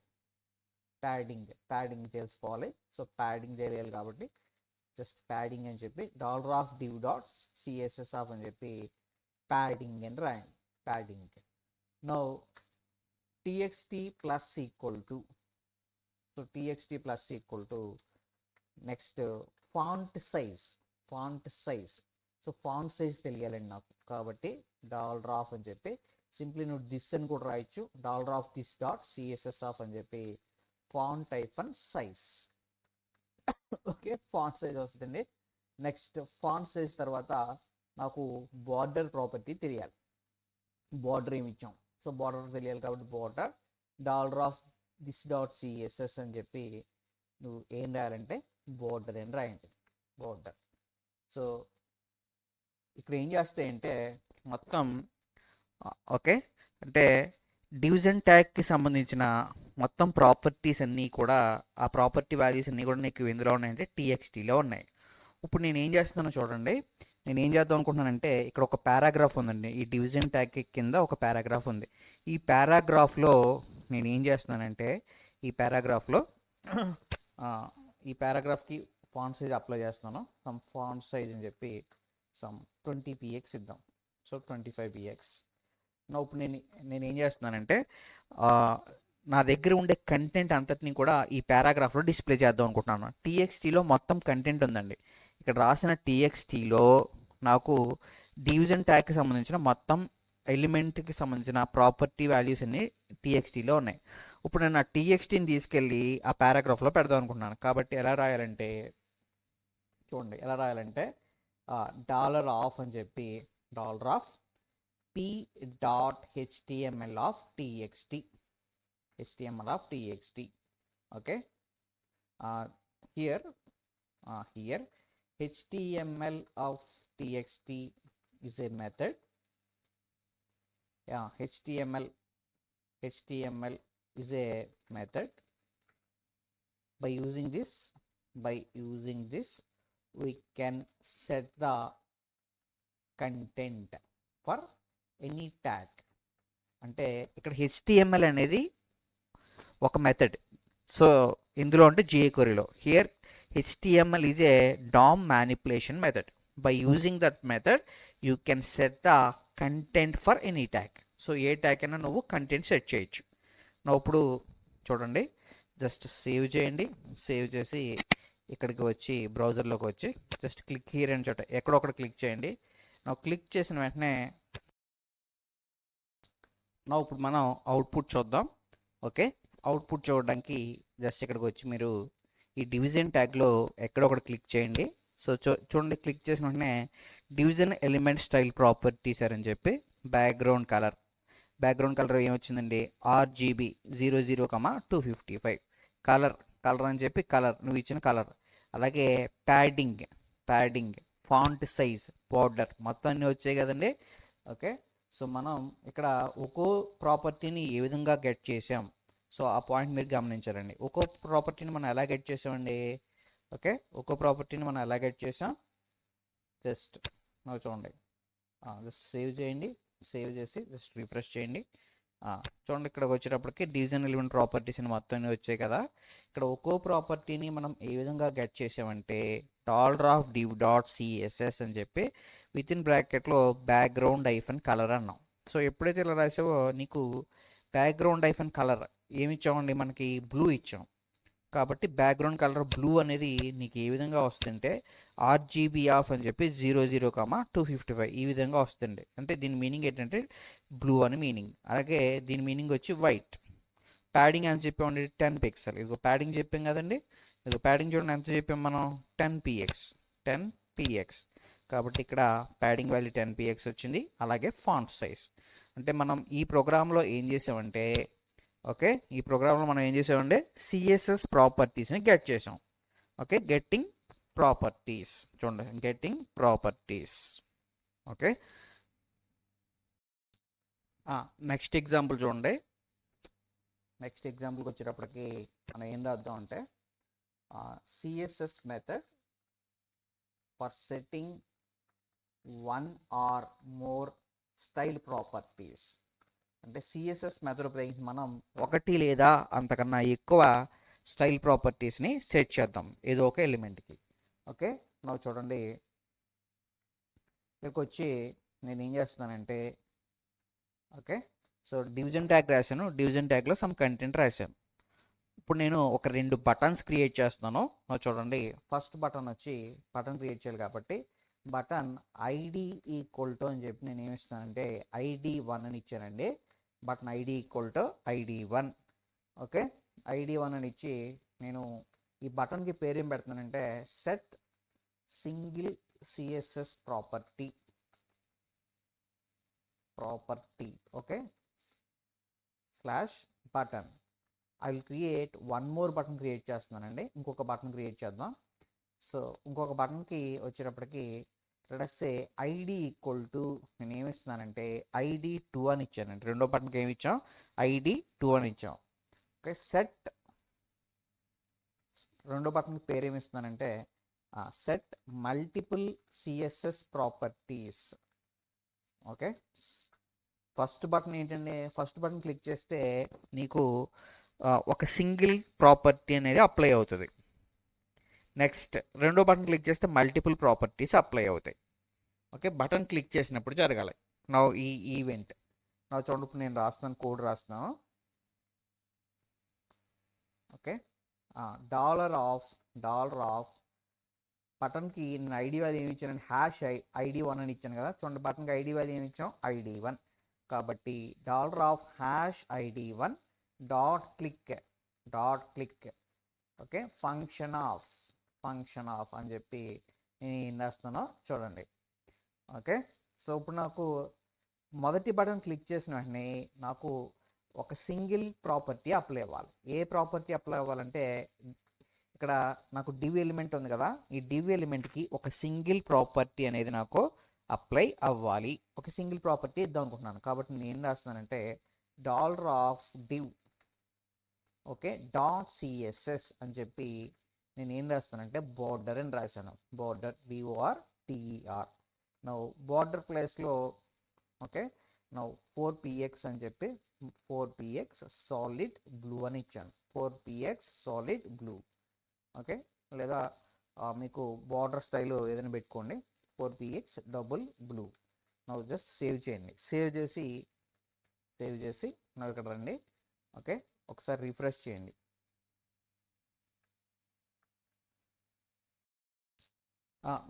తెలుసుకోవాలి. సో ప్యాడింగ్ తెలియాలి కాబట్టి జస్ట్ ప్యాడింగ్ అని చెప్పి $div డాట్ సిఎస్ఎస్ ఆఫ్ అని చెప్పి ప్యాడింగ్ అని రాయండి. Now txt plus equal to. So txt plus equal to next font size so font size తెలియాలండి నాకు, కాబట్టి $ఆఫ్ అని చెప్పి సింప్లీ నువ్వు దిస్ అని కూడా రాయొచ్చు, $of this dot CSS of అని చెప్పి font hyphen size. Okay, font size వస్తుందండి. నెక్స్ట్ ఫాంట్ సైజ్ తర్వాత నాకు బార్డర్ ప్రాపర్టీ తెలియాలి. బార్డర్ ఏమి ఇచ్చాం, సో బార్డర్ తెలియాలి కాబట్టి border of this dot CSS అని చెప్పి నువ్వు ఏం రాయాలంటే బార్డర్ అని రాయండి, బార్డర్. సో ఇక్కడ ఏం చేస్తాయంటే మొత్తం ఓకే అంటే డివిజన్ ట్యాగ్కి సంబంధించిన మొత్తం ప్రాపర్టీస్ అన్నీ కూడా, ఆ ప్రాపర్టీ వాల్యూస్ అన్నీ కూడా నీకు ఎందులో ఉన్నాయంటే టీఎక్స్టీలో ఉన్నాయి. ఇప్పుడు నేను ఏం చేస్తున్నానో చూడండి. నేను ఏం చేద్దాం అనుకుంటున్నానంటే ఇక్కడ ఒక పారాగ్రాఫ్ ఉందండి, ఈ డివిజన్ ట్యాగ్ కింద ఒక పారాగ్రాఫ్ ఉంది. ఈ పారాగ్రాఫ్లో నేను ఏం చేస్తున్నానంటే ఈ పారాగ్రాఫ్లో ఈ పారాగ్రాఫ్కి ఫాంట్ సైజ్ అప్లై చేస్తున్నాను. సమ్ ఫాంట్ సైజ్ అని చెప్పి సమ్ 20px ఇద్దాం. So 25px. ఇప్పుడు నేను ఏం చేస్తున్నానంటే నా దగ్గర ఉండే కంటెంట్ అంతటిని కూడా ఈ పారాగ్రాఫ్లో డిస్ప్లే చేద్దాం అనుకుంటున్నాను. టీఎక్స్టీలో మొత్తం కంటెంట్ ఉందండి. ఇక్కడ రాసిన టీఎక్స్టీలో నాకు డివిజన్ ట్యాగ్కి సంబంధించిన మొత్తం ఎలిమెంట్కి సంబంధించిన ప్రాపర్టీ వాల్యూస్ అన్ని టీఎక్స్టీలో ఉన్నాయి. ఇప్పుడు నేను ఆ టీఎక్స్టీని తీసుకెళ్ళి ఆ పారాగ్రాఫ్లో పెడదాం అనుకుంటున్నాను. కాబట్టి ఎలా రాయాలంటే చూడండి, ఎలా రాయాలంటే $ఆఫ్ అని చెప్పి $of p.html of txt, html of txt. Okay, here html of txt is a method. Yeah, html is a method. By using this we can set the content for any tag. అంటే ఇక్కడ HTML అనేది ఒక method. So ఇందులో అంటే jQueryలో here HTML is a DOM manipulation method. By using that method you can set the content for any tag. So ఏ tag అయినా నువ్వు కంటెంట్ సెట్ చేయొచ్చు. ఇప్పుడు చూడండి, జస్ట్ సేవ్ చేయండి. సేవ్ చేసి ఇక్కడికి వచ్చి బ్రౌజర్లోకి వచ్చి జస్ట్ క్లిక్ హియర్ అని చోట ఎక్కడో ఒకటి క్లిక్ చేయండి. క్లిక్ చేసిన వెంటనే ఇప్పుడు మనం అవుట్పుట్ చూద్దాం. ఓకే, అవుట్పుట్ చూడడానికి జస్ట్ ఇక్కడికి వచ్చి మీరు ఈ డివిజన్ ట్యాగ్లో ఎక్కడ ఒకటి క్లిక్ చేయండి. సో చూడండి, క్లిక్ చేసిన వెంటనే డివిజన్ ఎలిమెంట్ స్టైల్ ప్రాపర్టీస్ అని చెప్పి బ్యాక్గ్రౌండ్ కలర్ ఏమొచ్చిందండి, RGB 00,255 కలర్ అని చెప్పి నువ్వు ఇచ్చిన కలర్. అలాగే ప్యాడింగ్ ఫాంట్ సైజ్, బార్డర్ మొత్తం అన్నీ వచ్చాయి కదండి. ఓకే, సో మనం ఇక్కడ ఒక్కో ప్రాపర్టీని ఏ విధంగా గెట్ చేసాం, సో ఆ పాయింట్ మీరు గమనించారండి. ఒక్కో ప్రాపర్టీని మనం ఎలా గెట్ చేసామండి. ఓకే, ఒక్కో ప్రాపర్టీని మనం ఎలా గెట్ చేసాం జస్ట్ చూడండి. జస్ట్ సేవ్ చేయండి. సేవ్ చేసి జస్ట్ రిఫ్రెష్ చేయండి. చూడండి, ఇక్కడికి వచ్చేటప్పటికి డివిజన్ ఎలిమెంట్ ప్రాపర్టీస్ అని మొత్తం వచ్చాయి కదా. ఇక్కడ ఒక్కో ప్రాపర్టీని మనం ఏ విధంగా గెట్ చేసామంటే $div.css అని చెప్పి విత్ ఇన్ బ్రాకెట్లో బ్యాక్గ్రౌండ్ కలర్ అన్నాం. సో ఎప్పుడైతే ఇలా రాసావో నీకు బ్యాక్గ్రౌండ్ కలర్ ఏమి ఇచ్చామండి, మనకి బ్లూ ఇచ్చాం. కాబట్టి బ్యాక్గ్రౌండ్ కలర్ బ్లూ అనేది నీకు ఏ విధంగా వస్తుంటే RGB ఆఫ్ అని చెప్పి 00,255 ఈ విధంగా వస్తుంది. అంటే దీని మీనింగ్ ఏంటంటే బ్లూ అని మీనింగ్. అలాగే దీని మీనింగ్ వచ్చి వైట్. ప్యాడింగ్ అని చెప్పామండి 10 పిక్సెల్. ఇదిగో ప్యాడింగ్ చెప్పాం కదండి. ఇదిగో ప్యాడింగ్ చూడండి ఎంత చెప్పాం మనం, 10px. కాబట్టి ఇక్కడ ప్యాడింగ్ వాల్యూ 10px వచ్చింది. అలాగే ఫాంట్ సైజ్ అంటే మనం ఈ ప్రోగ్రాంలో ఏం చేసామంటే ఓకే, ఈ ప్రోగ్రాంలో మనం ఏం చేసామంటే సిఎస్ఎస్ ప్రాపర్టీస్ని గెట్ చేసాం. ఓకే, గెట్టింగ్ ప్రాపర్టీస్ చూడండి, getting properties. Okay, next example చూడండి. నెక్స్ట్ ఎగ్జాంపుల్కి వచ్చేటప్పటికి మనం ఏం రాద్దాం అంటే CSS method for setting 1 or more style properties. అంటే సిఎస్ఎస్ మెథడ్ ఉపయోగించి మనం ఒకటి లేదా అంతకన్నా ఎక్కువ స్టైల్ ప్రాపర్టీస్ని సెట్ చేద్దాం ఏదో ఒక ఎలిమెంట్కి. ఓకే, చూడండి, ఇక్కడికి వచ్చి నేను ఏం చేస్తున్నానంటే ఓకే, సో డివిజన్ ట్యాగ్ రాశాను. డివిజన్ ట్యాగ్లో సమ్ కంటెంట్ రాశాను. ఇప్పుడు నేను ఒక 2 బటన్స్ క్రియేట్ చేస్తున్నాను. చూడండి, ఫస్ట్ బటన్ వచ్చి బటన్ క్రియేట్ చేయాలి కాబట్టి బటన్ ఐడి ఈక్వల్ టు అని చెప్పి నేను ఏమి ఇస్తానంటే ID1 అని ఇచ్చానండి. Button ID equal to ID1. Okay, ID1 అని ఇచ్చి నేను ఈ బటన్కి పేరు ఏం పెడుతున్నానంటే set single CSS property. Okay, slash button. I will create one more button create చేస్తున్నానండి. ఇంకొక బటన్ క్రియేట్ చేద్దాం. సో ఇంకొక బటన్కి వచ్చేటప్పటికి లెట్స్ ఐడి ఈక్వల్ టు నేను ఏమి ఇస్తున్నానంటే ID2 అని ఇచ్చానండి. రెండో బటన్కి ఏమి ఇచ్చాం, ID2 అని ఇచ్చాం. ఓకే, సెట్ రెండో బటన్కి పేరు ఏమి ఇస్తున్నానంటే set multiple CSS properties. Okay, first button ఏంటంటే ఫస్ట్ బటన్ క్లిక్ చేస్తే నీకు ఒక సింగిల్ ప్రాపర్టీ అనేది అప్లై అవుతుంది. నెక్స్ట్ రెండో బటన్ క్లిక్ చేస్తే మల్టిపుల్ ప్రాపర్టీస్ అప్లై అవుతాయి. ఓకే, బటన్ క్లిక్ చేసినప్పుడు జరగాలి. నా ఈ ఈవెంట్ నా చూడండి, ఇప్పుడు నేను రాస్తున్నాను, కోడ్ రాస్తున్నాను. ఓకే, డాలర్ ఆఫ్ బటన్కి నేను ఐడి వాల్యూ ఏమి ఇచ్చాను, హ్యాష్ ID1 అని ఇచ్చాను కదా. చూడండి, బటన్కి ఐడి వాల్యూ ఏమి ఇచ్చాం, ID1. కాబట్టి $ID1 dot click. Okay, function of అని చెప్పి నేను ఏం చేస్తున్నానో చూడండి. ఓకే, సో ఇప్పుడు నాకు మొదటి బటన్ క్లిక్ చేసిన వెంటనే నాకు ఒక సింగిల్ ప్రాపర్టీ అప్లై అవ్వాలి. ఏ ప్రాపర్టీ అప్లై అవ్వాలంటే ఇక్కడ నాకు డివ్ ఎలిమెంట్ ఉంది కదా, ఈ డివ్ ఎలిమెంట్కి ఒక సింగిల్ ప్రాపర్టీ అనేది నాకు అప్లై అవ్వాలి. ఒక సింగిల్ ప్రాపర్టీ ఇద్దాం అనుకుంటున్నాను. కాబట్టి నేను ఏం రాస్తున్నానంటే $div. ఓకే, .css అని చెప్పి నేను ఏం రాస్తానంటే బోర్డర్ అని రాశాను. Border BORDER. నౌ బోర్డర్ ప్లేస్లో ఓకే నౌ 4px అని చెప్పి 4px సాలిడ్ బ్లూ అని ఇచ్చాను. 4px solid blue. ఓకే, లేదా మీకు బార్డర్ స్టైల్ ఏదైనా పెట్టుకోండి. 4px double blue. Now just save చేయండి. సేవ్ చేసి నాకు ఇక్కడ రండి. ఓకే, ఒకసారి రిఫ్రెష్ చేయండి.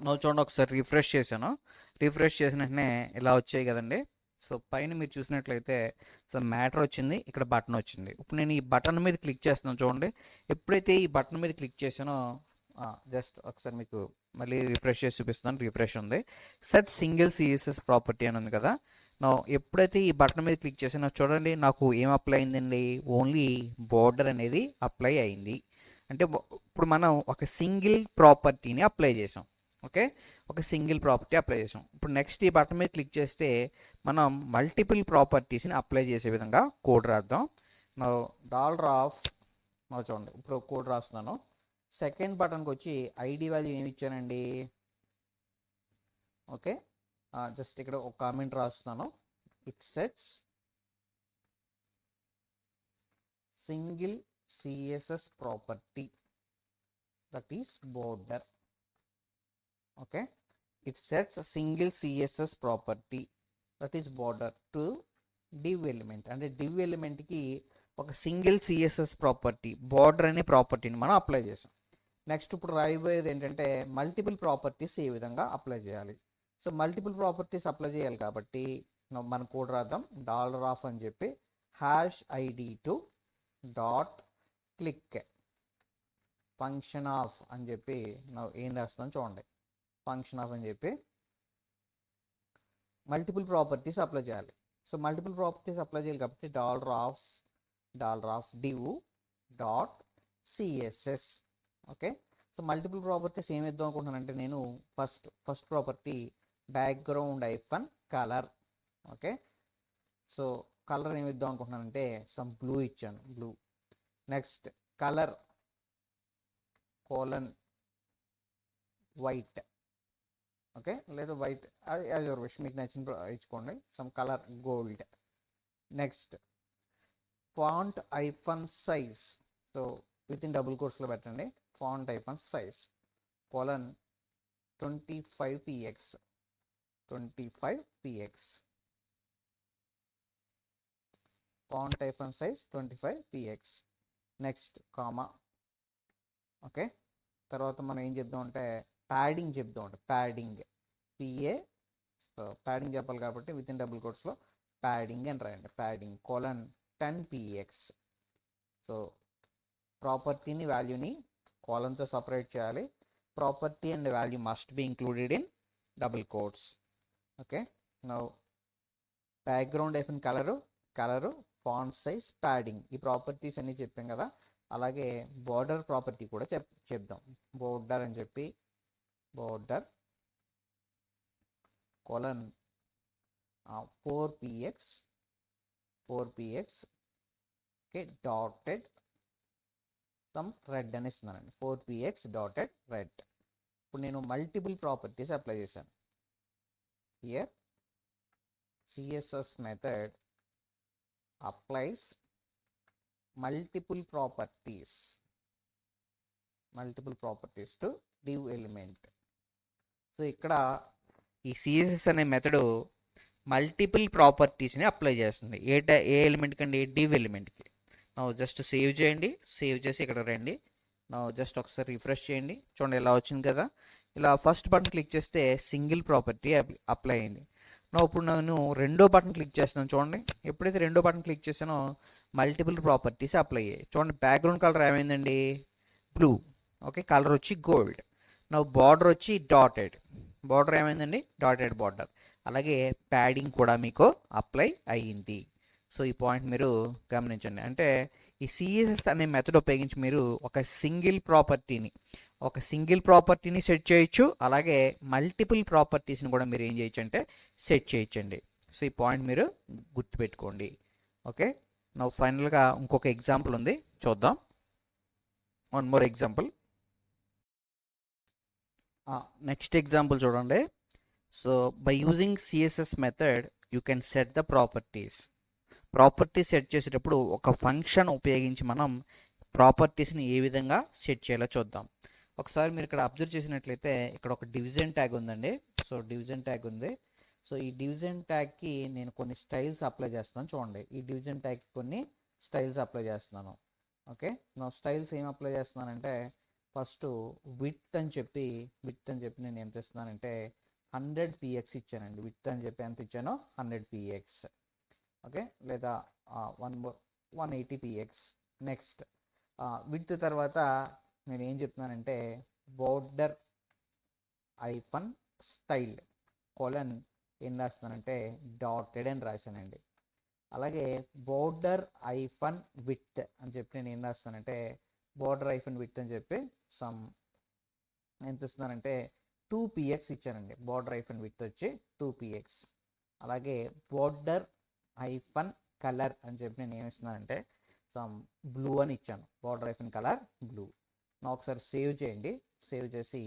నో చూడండి, ఒకసారి రిఫ్రెష్ చేశాను. రిఫ్రెష్ చేసిన వెంటనే ఇలా వచ్చాయి కదండి. సో పైన మీరు చూసినట్లయితే సో మ్యాటర్ వచ్చింది, ఇక్కడ బటన్ వచ్చింది. ఇప్పుడు నేను ఈ బటన్ మీద క్లిక్ చేస్తున్నాను. చూడండి, ఎప్పుడైతే ఈ బటన్ మీద క్లిక్ చేశానో జస్ట్ ఒకసారి మీకు మళ్ళీ రిఫ్రెష్ చేసి చూపిస్తున్నాను. రిఫ్రెష్ ఉంది, సెట్ సింగిల్ సిఎస్ఎస్ ప్రాపర్టీ అని ఉంది కదా. నా ఎప్పుడైతే ఈ బటన్ మీద క్లిక్ చేసానో చూడండి, నాకు ఏం అప్లై అయిందండి, ఓన్లీ బోర్డర్ అనేది అప్లై అయింది. అంటే ఇప్పుడు మనం ఒక సింగిల్ ప్రాపర్టీని అప్లై చేసాం. ఓకే, ఒక సింగిల్ ప్రాపర్టీ అప్లై చేసాం. ఇప్పుడు నెక్స్ట్ ఈ బటన్ మీద క్లిక్ చేస్తే మనం మల్టిపుల్ ప్రాపర్టీస్ని అప్లై చేసే విధంగా కోడ్ రాద్దాం. నా చూడండి, ఇప్పుడు కోడ్ రాస్తున్నాను. సెకండ్ బటన్కి వచ్చి ఐడి వాల్యూ ఏమి ఇచ్చానండి. ఓకే, జస్ట్ ఇక్కడ ఒక కామెంట్ రాస్తున్నాను. It sets single CSS property that is border. Okay, it sets a single css property that is border to div element. అంటే div element కి ఒక సింగిల్ సిఎస్ఎస్ ప్రాపర్టీ బార్డర్ అనే ప్రాపర్టీని మనం అప్లై చేసాం. నెక్స్ట్ ఇప్పుడు రాయబోయేది ఏంటంటే మల్టిపుల్ ప్రాపర్టీస్ ఏ విధంగా అప్లై చేయాలి. సో మల్టిపుల్ ప్రాపర్టీస్ అప్లై చేయాలి కాబట్టి మనం కోడ్ రాద్దాం. $ఆఫ్ అని చెప్పి #ID2 dot click function of అని చెప్పి ఏం రాస్తున్నాం చూడండి. ఫంక్షన్ ఆఫ్ అని చెప్పి మల్టిపుల్ ప్రాపర్టీస్ అప్లై చేయాలి. సో మల్టిపుల్ ప్రాపర్టీస్ అప్లై చేయాలి కాబట్టి $of div dot CSS. Okay, so multiple properties ఏమి ఇద్దాం అనుకుంటున్నానంటే నేను first property background colour. Okay, so colour ఏమి ఇద్దాం అనుకుంటున్నానంటే సమ్ బ్లూ ఇచ్చాను, blue. Next colour white. Okay, లేదా వైట్, అది యాజ్ యువర్ విష్, మీకు నచ్చిన ఇచ్చుకోండి. Some colour gold. Next font size. So within double కోర్స్లో పెట్టండి. Font size $25px. Font size 25px. Next comma. Okay, తర్వాత మనం ఏం చెప్దాం అంటే ప్యాడింగ్ చెప్దాం అంటే ప్యాడింగ్ పిఏ. సో ప్యాడింగ్ చెప్పాలి కాబట్టి విత్ ఇన్ డబుల్ కోట్స్లో ప్యాడింగ్ అని రాయండి. Padding colon 10px. సో ప్రాపర్టీని వాల్యూని కాలంతో సపరేట్ చేయాలి. Property and value must be included in double quotes. Okay, now background f colour font size padding ఈ ప్రాపర్టీస్ అన్నీ చెప్పాం కదా. అలాగే బోర్డర్ ప్రాపర్టీ కూడా చెప్దాం. బోర్డర్ అని చెప్పి border colon 4px okay dotted some red అని ఇస్తున్నానండి. 4px dotted red. ఇప్పుడు నేను మల్టిపుల్ ప్రాపర్టీస్ అప్లై చేశాను. Here CSS method applies multiple properties to div element. So ఇక్కడ ఈ CSS అనే మెథడు మల్టిపుల్ ప్రాపర్టీస్ని అప్లై చేస్తుంది. ఏ ఎలిమెంట్ కండి? div ఎలిమెంట్కి. నా జస్ట్ సేవ్ చేయండి. సేవ్ చేసి ఇక్కడ రండి. నా జస్ట్ ఒకసారి రిఫ్రెష్ చేయండి. చూడండి ఇలా వచ్చింది కదా. ఇలా ఫస్ట్ బటన్ క్లిక్ చేస్తే సింగిల్ ప్రాపర్టీ అప్లై అయింది. నా ఇప్పుడు నేను రెండో బటన్ క్లిక్ చేస్తున్నాను. చూడండి ఎప్పుడైతే రెండో బటన్ క్లిక్ చేసానో మల్టిపుల్ ప్రాపర్టీస్ అప్లై అయ్యాయి. చూడండి బ్యాక్గ్రౌండ్ కలర్ ఏమైందండి? బ్లూ. ఓకే, కలర్ వచ్చి గోల్డ్. నా బార్డర్ వచ్చి డాటెడ్. బార్డర్ ఏమైందండి? Dotted border. అలాగే ప్యాడింగ్ కూడా మీకు అప్లై అయ్యింది. సో ఈ పాయింట్ మీరు గమనించండి. అంటే ఈ CSS అనే మెథడ్ ఉపయోగించి మీరు ఒక సింగిల్ ప్రాపర్టీని సెట్ చేయొచ్చు. అలాగే మల్టిపుల్ ప్రాపర్టీస్ని కూడా మీరు ఏం చేయొచ్చు అంటే సెట్ చేయొచ్చండి. సో ఈ పాయింట్ మీరు గుర్తుపెట్టుకోండి. ఓకే, నా ఫైనల్గా ఇంకొక ఎగ్జాంపుల్ ఉంది, చూద్దాం. One more example. Next example చూడండి. So by using CSS method you can set the properties set చేసేటప్పుడు ఒక ఫంక్షన్ ఉపయోగించి మనం ప్రాపర్టీస్ని ఏ విధంగా సెట్ చేయాలో చూద్దాం. ఒకసారి మీరు ఇక్కడ అబ్జర్వ్ చేసినట్లయితే ఇక్కడ ఒక డివిజన్ ట్యాగ్ ఉందండి. సో డివిజన్ ట్యాగ్ ఉంది. సో ఈ డివిజన్ ట్యాగ్కి నేను కొన్ని స్టైల్స్ అప్లై చేస్తున్నాను. చూడండి ఈ డివిజన్ ట్యాగ్కి కొన్ని స్టైల్స్ అప్లై చేస్తున్నాను. ఓకే, నా స్టైల్స్ ఏం అప్లై చేస్తున్నానంటే ఫస్ట్ విడ్త్ అని చెప్పి నేను ఎంత ఇస్తున్నానంటే 100px ఇచ్చానండి. విడ్త్ అని చెప్పి ఎంత ఇచ్చానో 100px. ఓకే, లేదా 180px. నెక్స్ట్ విడ్త్ తర్వాత నేను ఏం చెప్తున్నానంటే బోర్డర్ ఐఫన్ స్టైల్ కోలన్ ఏం రాస్తున్నానంటే డాటెడ్ అని రాశానండి. అలాగే బోర్డర్ ఐఫన్ విడ్త్ అని చెప్పి నేను ఏం రాస్తానంటే బోర్డర్ ఐఫన్ విడ్త్ అని చెప్పి సమ్ ఎంత ఇస్తున్నానంటే 2px ఇచ్చానండి. బోర్డర్ ఐఫన్ విడ్త్ వచ్చి 2px. అలాగే బోర్డర్ ఐఫన్ కలర్ అని చెప్పి నేను ఏమిస్తున్నానంటే సమ్ బ్లూ అని ఇచ్చాను. Border hyphen colour blue. నా ఒకసారి సేవ్ చేయండి. సేవ్ చేసి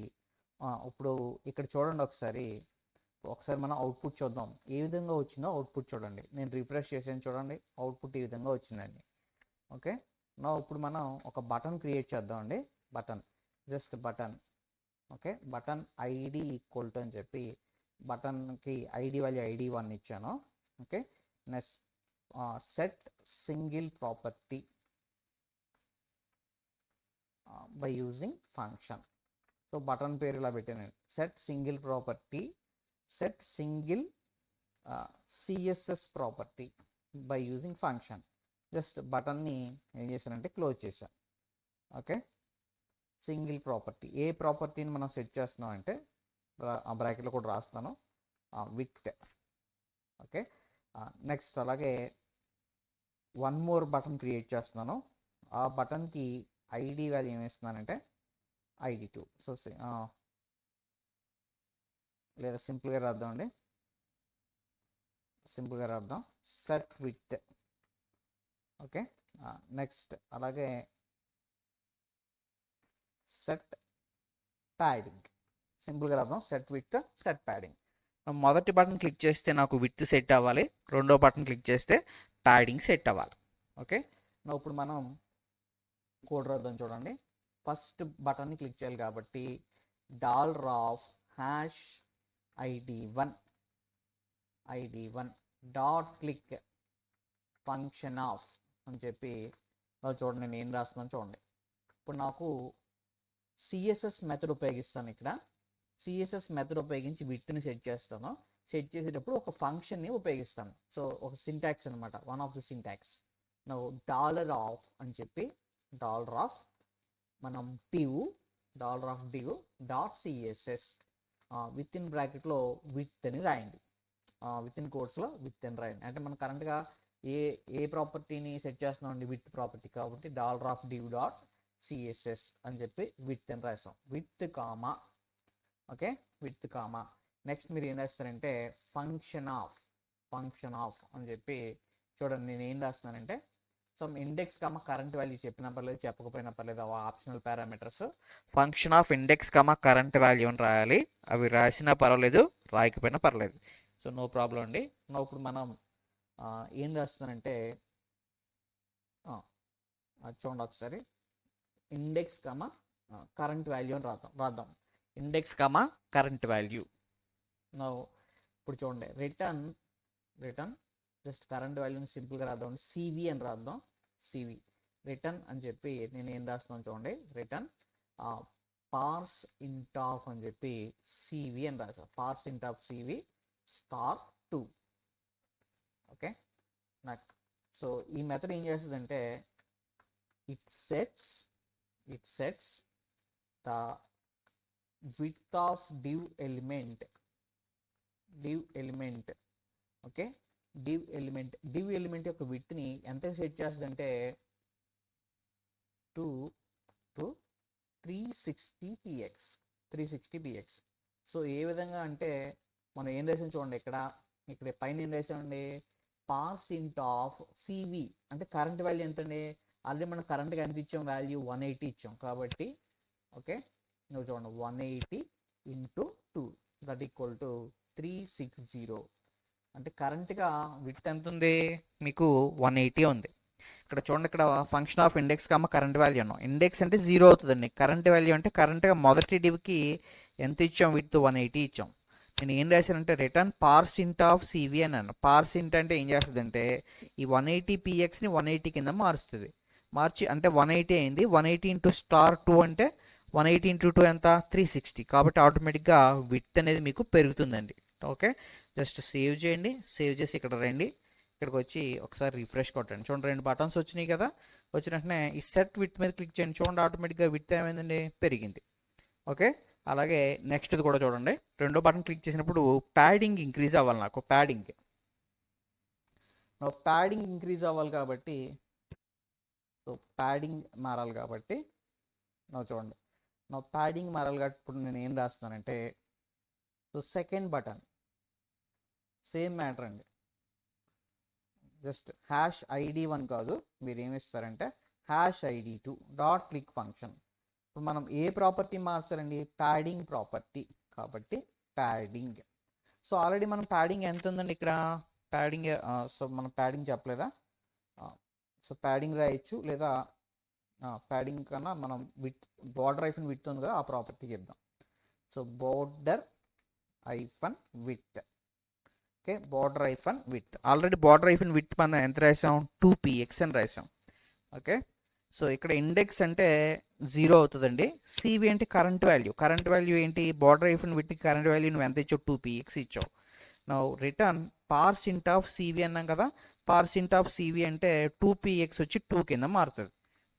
ఇప్పుడు ఇక్కడ చూడండి. ఒకసారి మనం అవుట్పుట్ చూద్దాం. ఏ విధంగా వచ్చిందో అవుట్పుట్ చూడండి. నేను రిఫ్రెష్ చేసాను, చూడండి అవుట్పుట్ ఈ విధంగా వచ్చిందండి. ఓకే, నా ఇప్పుడు మనం ఒక బటన్ క్రియేట్ చేద్దామండి. Just button. Okay, button ID equal to అని చెప్పి బటన్కి ఐడి వాల్యూ ID1 ఇచ్చాను. Okay, next set single property by using function. So button పేరు ఇలా పెట్టాను. Set single CSS property by using function. Just బటన్ని ఏం చేశానంటే క్లోజ్ చేశాను. Okay, single property. ఏ ప్రాపర్టీని మనం సెట్ చేస్తున్నాం అంటే ఆ బ్రాకెట్లో కూడా రాస్తున్నాను, విడ్త్. ఓకే, నెక్స్ట్ అలాగే వన్ మోర్ బటన్ క్రియేట్ చేస్తున్నాను. ఆ బటన్కి ID వాల్యూ ఏమిస్తున్నానంటే ID2. సో లేదా సింపుల్గా రాద్దామండి. Set width. ఓకే, నెక్స్ట్ అలాగే సెట్ ప్యాడింగ్. సింపుల్గా రాద్దాం, సెట్ విడ్త్ సెట్ ప్యాడింగ్. మొదటి బటన్ క్లిక్ చేస్తే నాకు విడ్త్ సెట్ అవ్వాలి. రెండో బటన్ క్లిక్ చేస్తే ప్యాడింగ్ సెట్ అవ్వాలి. ఓకే, ఇప్పుడు మనం కోడ్ రాద్దాం. చూడండి, ఫస్ట్ బటన్ని క్లిక్ చేయాలి కాబట్టి $of #ID1 dot click function of అని చెప్పి చూడండి నేను ఏం రాస్తున్నాను చూడండి. ఇప్పుడు నాకు సిఎస్ఎస్ మెథడ్ ఉపయోగిస్తాను. ఇక్కడ సిఎస్ఎస్ మెథడ్ ఉపయోగించి విత్ని సెట్ చేస్తాను. సెట్ చేసేటప్పుడు ఒక ఫంక్షన్ని ఉపయోగిస్తాను. సో ఒక సింటాక్స్ అనమాట, one of the syntax. Dollar of అని చెప్పి డాలర్ ఆఫ్ మనం div dot CSS with in బ్రాకెట్లో విత్ అని రాయండి. విత్ ఇన్ కోడ్స్లో విత్ అని రాయండి. అంటే మనం కరెంట్గా ఏ ప్రాపర్టీని సెట్ చేస్తున్నాం అండి, విత్ ప్రాపర్టీ కాబట్టి dollar of div dot CSS అని చెప్పి విత్ అని రాస్తాం. With comma, okay, with comma. Next మీరు ఏం రాస్తారంటే ఫంక్షన్ ఆఫ్ అని చెప్పి చూడండి నేను ఏం రాస్తున్నానంటే sum index comma current value చెప్పినా పర్లేదు, చెప్పకపోయినా పర్లేదు, అవి optional parameters. Function of index comma current value అని రాయాలి. అవి రాసినా పర్వాలేదు, రాయకపోయినా పర్లేదు. సో నో ప్రాబ్లం అండి. ఇప్పుడు మనం ఏం రాస్తున్నానంటే చూడండి ఒకసారి, ఇండెక్స్ కామా కరెంట్ వాల్యూ అని రాద్దాం. Index comma current value. ఇప్పుడు చూడండి రిటర్న్ జస్ట్ కరెంట్ వాల్యూని సింపుల్గా రాద్దాం, సివి అని రాద్దాం. సివి రిటర్న్ అని చెప్పి నేను ఏం రాస్తున్నాను చూడండి, రిటర్న్ పార్స్ ఇంట్ ఆఫ్ అని చెప్పి సివి అని రాస్తాను. Parse int of cv star 2. Okay, నాకు సో ఈ మెథడ్ ఏం చేస్తుందంటే it sets the width of div element. Okay, div element యొక్క width ని ఎంత సెట్ చేస్తుందంటే 360px. సో ఏ విధంగా అంటే మనం ఏం రాసాం చూడండి, ఇక్కడ పైన ఏం రాసామండి, పార్స్ ఇంట్ ఆఫ్ సివి అంటే కరెంట్ వాల్యూ ఎంతండి, ఆల్రెడీ మనం కరెంట్గా ఎంత ఇచ్చాం, వాల్యూ 180 ఇచ్చాం కాబట్టి ఓకే, నువ్వు చూడండి 180 ఇంటూ 2 దట్ ఈక్వల్ టు 360. అంటే కరెంట్గా విడ్త్ ఎంత ఉంది మీకు, 180 ఉంది. ఇక్కడ చూడండి, ఇక్కడ function of index comma current value అన్నాం. ఇండెక్స్ అంటే 0 అవుతుందండి, కరెంట్ వాల్యూ అంటే కరెంట్గా మొదటి డివ్కి ఎంత ఇచ్చాం, విత్ 180 ఇచ్చాం. నేను ఏం రాశానంటే రిటర్న్ పార్స్ ఇంట్ ఆఫ్ సివి అని అన్నాను. పార్స్ ఇంట్ అంటే ఏం చేస్తుందంటే ఈ 180 పిఎక్స్ని 180 కింద మారుస్తుంది. మార్చి అంటే 180 అయింది, 180 ఇంటూ స్టార్ 2 అంటే 180 ఇంటూ 2 ఎంత, 360. కాబట్టి ఆటోమేటిక్గా విడ్త్ అనేది మీకు పెరుగుతుందండి. ఓకే, జస్ట్ సేవ్ చేయండి. సేవ్ చేసి ఇక్కడ రండి, ఇక్కడికి వచ్చి ఒకసారి రిఫ్రెష్ కొట్టండి. చూడండి 2 బటన్స్ వచ్చినాయి కదా, వచ్చిన వెంటనే ఈ సెట్ విత్ మీద క్లిక్ చేయండి. చూడండి ఆటోమేటిక్గా విత్ ఏమైందండి, పెరిగింది. ఓకే, అలాగే నెక్స్ట్ది కూడా చూడండి, రెండో బటన్ క్లిక్ చేసినప్పుడు ప్యాడింగ్ ఇంక్రీజ్ అవ్వాలి. నాకు ప్యాడింగ్ ఇంక్రీజ్ అవ్వాలి కాబట్టి, సో ప్యాడింగ్ మారాలి కాబట్టి చూడండి ప్యాడింగ్ మారాలి కాబట్టి ఇప్పుడు నేను ఏం రాస్తున్నానంటే so second button same matter అండి, జస్ట్ #ID1 కాదు, మీరు ఏమి ఇస్తారంటే #ID2 డాట్ క్లిక్ ఫంక్షన్. ఇప్పుడు మనం ఏ ప్రాపర్టీ మార్చాలండి, ప్యాడింగ్ ప్రాపర్టీ కాబట్టి ప్యాడింగ్. సో ఆల్రెడీ మనం ప్యాడింగ్ ఎంత ఉందండి ఇక్కడ, ప్యాడింగ్ సో మనం ప్యాడింగ్ చెప్పలేదా, సో ప్యాడింగ్ రాయొచ్చు, లేదా ప్యాడింగ్ కన్నా మనం విత్ బార్డర్ ఐఫన్ విత్ ఉంది కదా, ఆ ప్రాపర్టీ చెప్దాం. So border hyphen with, okay, border hyphen with. Already border hyphen with మనం ఎంత రాసాం, 2px అని రాసాం. ఓకే, సో ఇక్కడ ఇండెక్స్ అంటే 0 అవుతుందండి, సివి అంటే కరెంట్ వాల్యూ ఏంటి, border hyphen with current value నువ్వు ఎంత ఇచ్చావు, 2px ఇచ్చావు. Now return పార్స్ int of CV అన్నాం కదా, పార్స్ ఇంట్ ఆఫ్ సివి అంటే 2px వచ్చి 2 కింద మారుతుంది.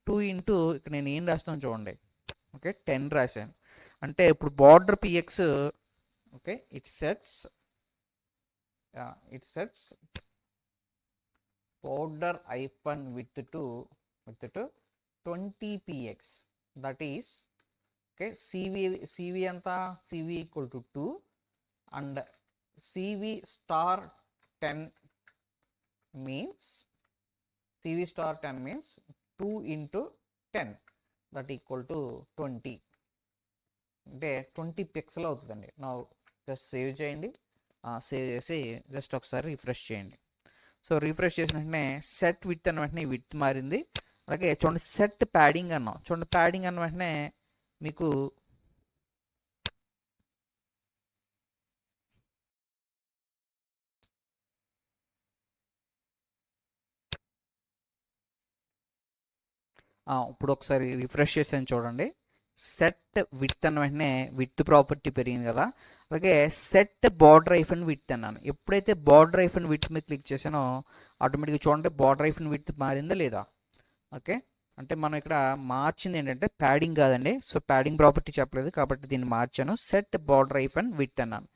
2 ఇంటూ ఇక్కడ నేను ఏం రాస్తాను చూడండి, ఓకే 10 రాశాను. అంటే ఇప్పుడు border PX, okay, it sets border hyphen width to 20px, that is okay, cv anta, cv equal to 2 and cv star 10 means 2 into 10 that equal to 20, అంటే 20 పిక్సెల్ అవుతుందండి. నా జస్ట్ సేవ్ చేయండి, సేవ్ చేసి just ఒకసారి refresh చేయండి. So refresh చేసిన వెంటనే set with అన్న వెంటనే విత్ మారింది. అలాగే చూడండి సెట్ ప్యాడింగ్ అన్నాం, చూడండి ప్యాడింగ్ అన్న వెంటనే మీకు ఇప్పుడు ఒకసారి రిఫ్రెష్ చేసాను చూడండి. సెట్ విత్ అన్న వెంటనే విత్ ప్రాపర్టీ పెరిగింది కదా. అలాగే సెట్ బార్డర్ ఐఫన్ విత్ అన్నాను. ఎప్పుడైతే బార్డర్ ఐఫన్ విత్ మీద క్లిక్ చేశానో ఆటోమేటిక్గా చూడండి బార్డర్ ఐఫన్ విత్ మారిందా లేదా. ఓకే, అంటే మనం ఇక్కడ మార్చింది ఏంటంటే ప్యాడింగ్ కాదండి. సో ప్యాడింగ్ ప్రాపర్టీ చెప్పలేదు కాబట్టి దీన్ని మార్చాను. సెట్ బార్డర్ ఐఫన్ విత్ అన్నాను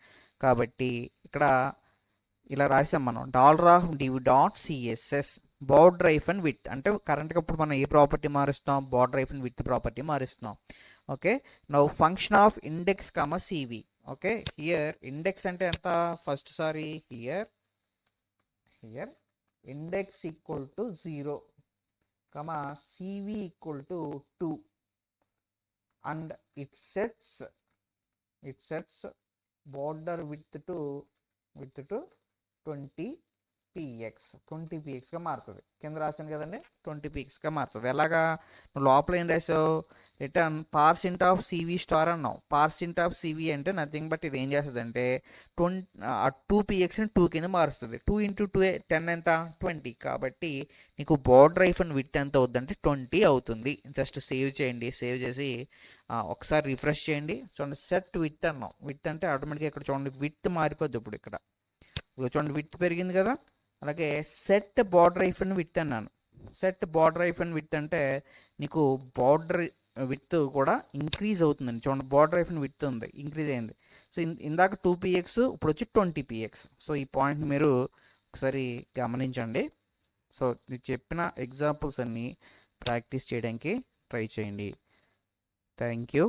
కాబట్టి ఇక్కడ ఇలా రాసాం మనం $div.css బార్డర్ ఐఫన్ విత్ అంటే కరెంట్గా ఇప్పుడు మనం ఏ ప్రాపర్టీ మారుస్తాం, బార్డర్ ఐఫన్ విత్ ప్రాపర్టీ మారుస్తున్నాం. Okay, now function of index comma cv. Okay, here index అంటే ఎంత, ఫస్ట్ సారి here index equal to 0 comma cv equal to 2 and it sets border width to 20 px గా మారుతుంది. కింద రాశాను కదండి 20 px గా మారుతుంది. ఎలాగా, నువ్వు లోపల ఏం రాసావు, రిటర్న్ పార్సెంట్ ఆఫ్ సివి స్టార్ అన్నావు. పార్సెంట్ ఆఫ్ సివి అంటే నథింగ్ బట్ ఇది ఏం చేస్తుంది అంటే 2pxని 2 కింద మారుస్తుంది. 2 × 2 10 ఎంత 20. కాబట్టి నీకు బార్డర్ ఐఫన్ విత్ ఎంత అవుతుందంటే 20 అవుతుంది. జస్ట్ సేవ్ చేయండి. సేవ్ చేసి ఒకసారి రిఫ్రెష్ చేయండి. చూడండి సెట్ విత్ అన్నాం. విత్ అంటే ఆటోమేటిక్గా ఇక్కడ చూడండి విత్ మారిపోద్ది. ఇప్పుడు ఇక్కడ చూడండి విత్ పెరిగింది కదా. అలాగే సెట్ బార్డర్ ఐఫన్ విత్ అన్నాను. సెట్ బార్డర్ ఐఫన్ విత్ అంటే నీకు బార్డర్ విత్ కూడా ఇంక్రీజ్ అవుతుందండి. చూడండి బార్డర్ ఐఫన్ విత్ ఉంది, ఇంక్రీజ్ అయింది. సో ఇందాక 2px ఇప్పుడు వచ్చి 20px. సో ఈ పాయింట్ మీరు ఒకసారి గమనించండి. సో నేను చెప్పిన ఎగ్జాంపుల్స్ అన్నీ ప్రాక్టీస్ చేయడానికి ట్రై చేయండి. Thank you.